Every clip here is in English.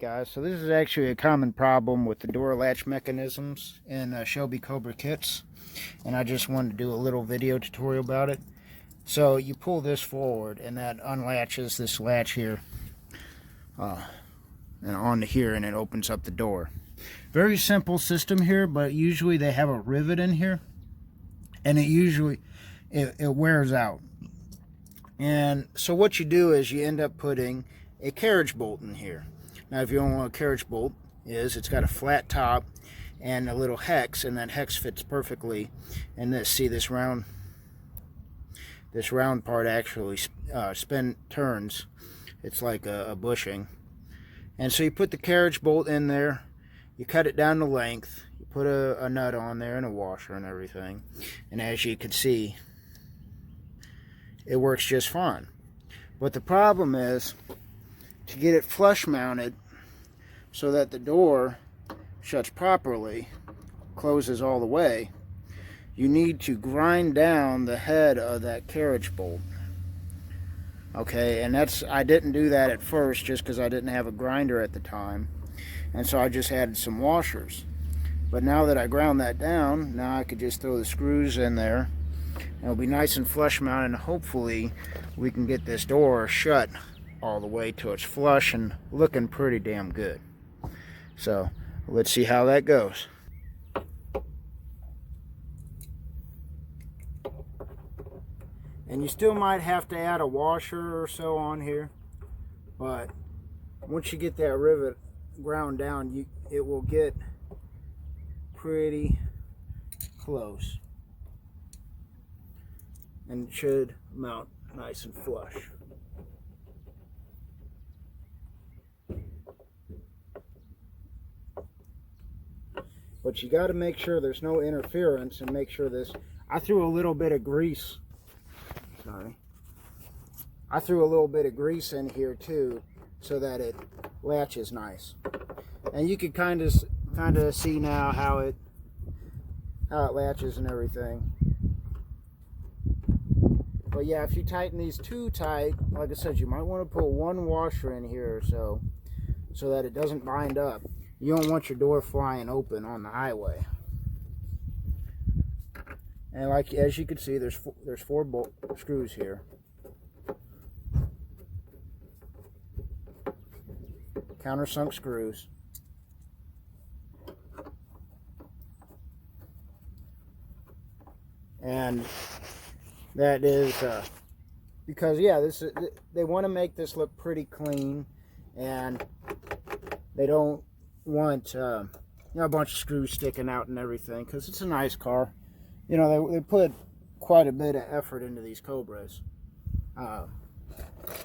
guys, so this is actually a common problem with the door latch mechanisms in Shelby Cobra kits, and I just wanted to do a little video tutorial about it. So you pull this forward and that unlatches this latch here and onto here, and it opens up the door. Very simple system here, but usually they have a rivet in here, and it wears out. And so what you do is you end up putting a carriage bolt in here. Now, if you don't know what a carriage bolt is, it's got a flat top and a little hex, and that hex fits perfectly. And this round part actually turns. It's like a bushing. And so you put the carriage bolt in there, you cut it down to length, you put a nut on there and a washer and everything, and as you can see, it works just fine. But the problem is to get it flush mounted so that the door shuts properly, closes all the way, you need to grind down the head of that carriage bolt. Okay, and I didn't do that at first just because I didn't have a grinder at the time, and so I just added some washers. But now that I ground that down, now I could just throw the screws in there, and it'll be nice and flush mounted, and hopefully we can get this door shut all the way till it's flush and looking pretty damn good. So let's see how that goes. And you still might have to add a washer or so on here, but once you get that rivet ground down, it will get pretty close, and it should mount nice and flush. But you got to make sure there's no interference, and make sure this. I threw a little bit of grease. I threw a little bit of grease in here too, so that it latches nice. And you can kind of see now how it latches and everything. But yeah, if you tighten these too tight, like I said, you might want to put one washer in here or so that it doesn't bind up. You don't want your door flying open on the highway. And as you can see, there's four bolt screws here. Countersunk screws. And that is because, yeah, they want to make this look pretty clean, and they don't want a bunch of screws sticking out and everything, because it's a nice car. You know, they put quite a bit of effort into these Cobras.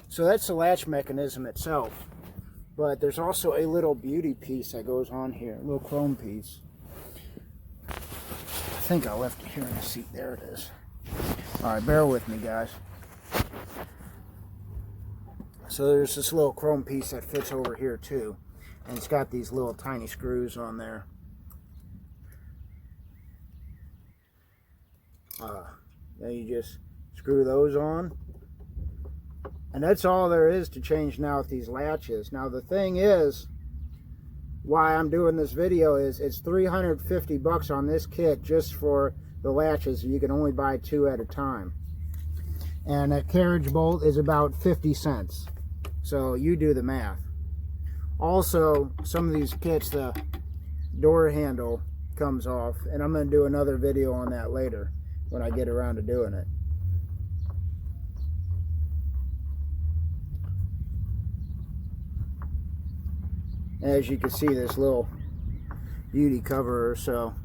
So that's the latch mechanism itself. But there's also a little beauty piece that goes on here, a little chrome piece. I think I left it here in the seat. There it is. Alright, bear with me, guys. So there's this little chrome piece that fits over here too. And it's got these little tiny screws on there. Then you just screw those on, and that's all there is to change now with these latches. Now the thing is, why I'm doing this video is it's $350 on this kit just for the latches. You can only buy 2 at a time, and that carriage bolt is about 50 cents, so you do the math. Also, some of these kits, the door handle comes off, and I'm going to do another video on that later when I get around to doing it. As you can see, this little beauty cover or so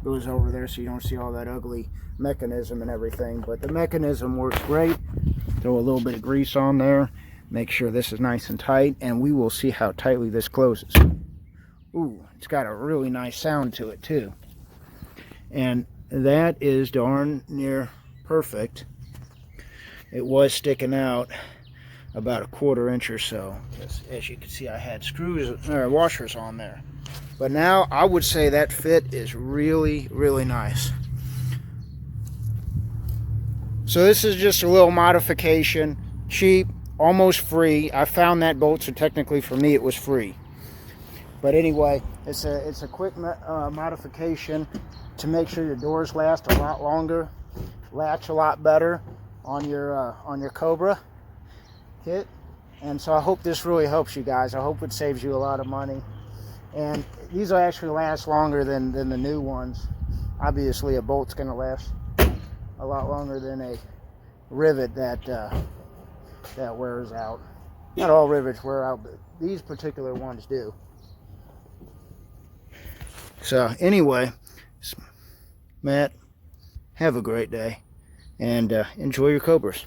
goes over there, so you don't see all that ugly mechanism and everything. But the mechanism works great. Throw a little bit of grease on there, make sure this is nice and tight, and we will see how tightly this closes. Ooh, it's got a really nice sound to it too. And that is darn near perfect. It was sticking out about a 1/4 inch or so. As you can see, I had washers on there. But now I would say that fit is really, really nice. So this is just a little modification, cheap, almost free. I found that bolt, so technically for me it was free. But anyway, it's a quick modification to make sure your doors last a lot longer, latch a lot better on your Cobra kit. And so I hope this really helps you guys. I hope it saves you a lot of money. And these will actually last longer than the new ones. Obviously, a bolt's going to last a lot longer than a rivet that wears out. Not all rivets wear out, but these particular ones do. So anyway, Matt, have a great day, and enjoy your Cobras.